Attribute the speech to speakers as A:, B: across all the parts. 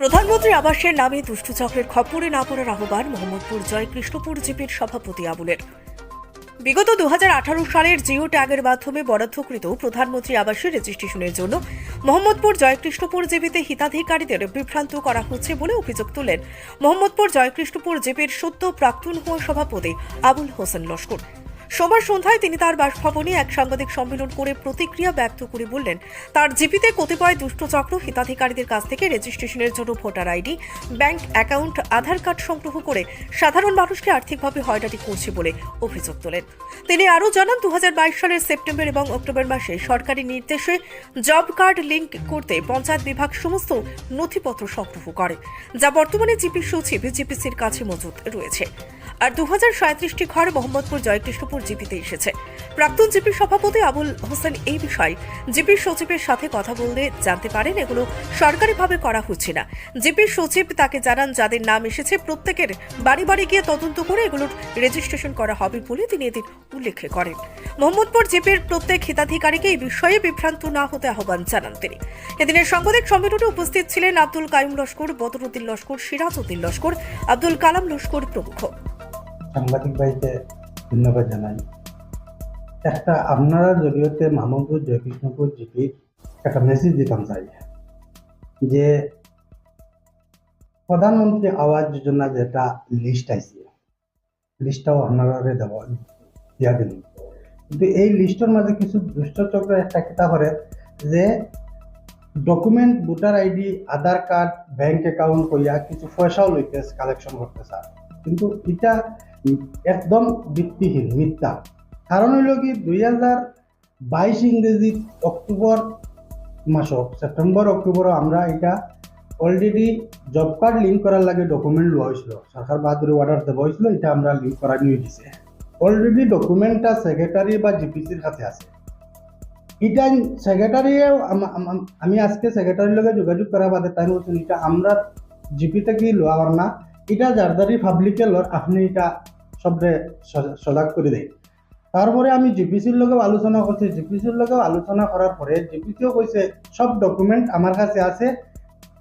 A: প্রধানমন্ত্রী আবাসের নামে দুষ্টু চক্রের খপ্পরে না পড়ার আহ্বান মোহাম্মদপুর জয় কৃষ্ণপুর জিপির সভাপতি আবুলের। বিগত 2018 সালের জিও ট্যাগের মাধ্যমে বরাদ্দকৃত প্রধানমন্ত্রী আবাসের রেজিস্ট্রেশনের জন্য মোহাম্মদপুর জয়কৃষ্ণপুর জিপিতে হিতাধিকারীদের বিভ্রান্ত করা হচ্ছে বলে অভিযোগ তুলেন মোহাম্মদপুর জয়কৃষ্ণপুর জিপির সদ্য প্রাক্তন হওয়া সভাপতি আবুল হোসেন লস্কর। সোমবার সন্ধ্যায় তিনি তার বাসভবনে এক সাংবাদিক সম্মেলন করে প্রতিক্রিয়া ব্যক্ত করে বললেন, তার জিপিতে কতিপয় দুষ্টচক্র হিতাধিকারীদের কাছ থেকে রেজিস্ট্রেশনের জন্য ভোটার আইডি, ব্যাংক অ্যাকাউন্ট, আধার কার্ড সংগ্রহ করে সাধারণ মানুষকে আর্থিকভাবে হয়রানি করছে বলে অভিযোগ তোলেন। তিনি আরও জানান, 2022 সালের সেপ্টেম্বর এবং অক্টোবর মাসে সরকারি নির্দেশে জব কার্ড লিঙ্ক করতে পঞ্চায়েত বিভাগ সমস্ত নথিপত্র সংগ্রহ করে, যা বর্তমানে জিপি সচিব জিপিসির কাছে মজুদ রয়েছে। আর 2037টি ঘর মোহাম্মদপুর জয়কৃষ্ণপুর জিপিতে এসেছে। প্রাক্তন জিপি সভাপতি আবুল হোসেন এই বিষয়ে জিপি সচিবের সাথে কথা বলতে জানতে পারেন এগুলো সরকারিভাবে করা হচ্ছে না। জিপি সচিব তাকে জানান, যাদের নাম এসেছে প্রত্যেকের বাড়ি বাড়ি গিয়ে তদন্ত করে এগুলোর রেজিস্ট্রেশন করা হবে বলে তিনি এদিন উল্লেখ করেন। মোহাম্মদপুর জিপির প্রত্যেক হিতাধিকারীকে এই বিষয়ে বিভ্রান্ত না হতে আহ্বান জানান তিনি। এদিনের সাংবাদিক সম্মেলনে উপস্থিত ছিলেন আব্দুল কাইম লস্কর, বদরুদ্দিন লস্কর, সিরাজ উদ্দিন লস্কর, আব্দুল কালাম লস্কর প্রমুখ।
B: সাংবাদিক ভাইকে ধন্যবাদ জানাই। একটা আপনারা জড়িয়তে মোহাম্মদপুর জয়কৃষ্ণপুর জিপির একটা মেসেজ দিতাম চাই যে প্রধানমন্ত্রী আবাস যোজনা যেটা লিস্ট আইছে, লিস্টটাও আপনারা দিয়া দিন, কিন্তু এই লিস্টের মাঝে কিছু দুষ্টচক্র একটা কিতা করে যে ডকুমেন্ট, ভোটার আইডি, আধার কার্ড, ব্যাংক অ্যাকাউন্ট কইয়া কিছু পয়সাও লইতে কালেকশন করতে চায়, কিন্তু এটা একদম ভিত্তিহীন, মিথ্যা। কারণ হইল কি 2022 ইংরেজি অক্টোবর মাস, সেপ্টেম্বর অক্টোবর আমরা এটা অলরেডি জব কার্ড লিঙ্ক করার লাগে ডকুমেন্ট লওয়া হয়েছিল, সরকার বাহাদুরি অর্ডার দেওয়া হয়েছিল, এটা আমরা লিঙ্ক করা নিয়ে দিছে। অলরেডি ডকুমেন্টটা সেক্রেটারি বা জিপিসির কাছে আছে। এটা সেক্রেটারিও আমি আজকে সেক্রেটারির লগে যোগাযোগ করা বাদে তাই বলছেন এটা আমরা জিপি থেকে লওয়ার না, এটা যারদারি পাবলিকে লর, আপনি এটা সবরে সজাগ করে দেয়। তারপরে আমি জিপিসির লগেও আলোচনা করছি, জিপিসির লগেও আলোচনা করার পরে জিপিসিও কইছে সব ডকুমেন্ট আমার কাছে আছে,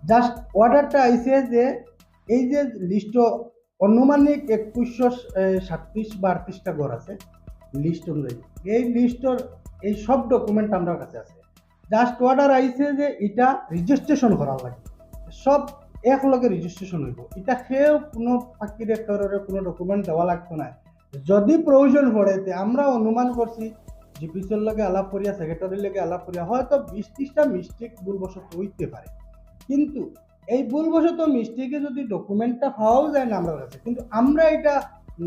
B: জাস্ট অর্ডারটা আইছে যে এই যে লিস্ট অনুমানিক 2137 বা 38টা ঘর আছে লিস্ট অনুযায়ী, এই লিস্টর এই সব ডকুমেন্ট আমার কাছে আছে। জাস্ট অর্ডার আইছে যে এটা রেজিস্ট্রেশন করা লাগে, সব এক লগে রেজিস্ট্রেশন হইব, এটা কেউ কোনো ফাঁকি রেক্টরের কোনো ডকুমেন্ট দেওয়া লাগতো না। যদি প্রয়োজন পড়ে আমরা অনুমান করছি জিপিসির লগে আলাপ করিয়া, সেক্রেটারির লগে আলাপ করিয়া হয়তো 20-30টা মিস্টেক ভুলবশত হইতে পারে, কিন্তু এই ভুলবশত মিস্টেকে যদি ডকুমেন্টটা পাওয়াও যায় না আমার কাছে, কিন্তু আমরা এটা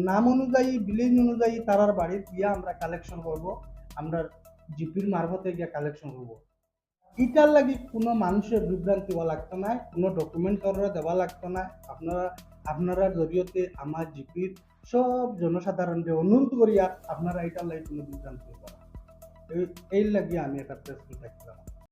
B: নাম অনুযায়ী, বিলেজ অনুযায়ী তারার বাড়ি গিয়া আমরা কালেকশন করব, আমরা জিপির মারফতে গিয়া কালেকশন করব। এটার লাগি কোনো মানুষের বিভ্রান্তি হওয়া লাগতো না, কোনো ডকুমেন্ট দেওয়া লাগতো না। আপনারা জড়িয়তে আমার জিপির সব জনসাধারণকে অনুরোধ করিয়া আপনারা এটার লাগি কোনো বিভ্রান্তি হতো না, এই লাগিয়ে আমি একটা প্রেস মিট রাখলাম।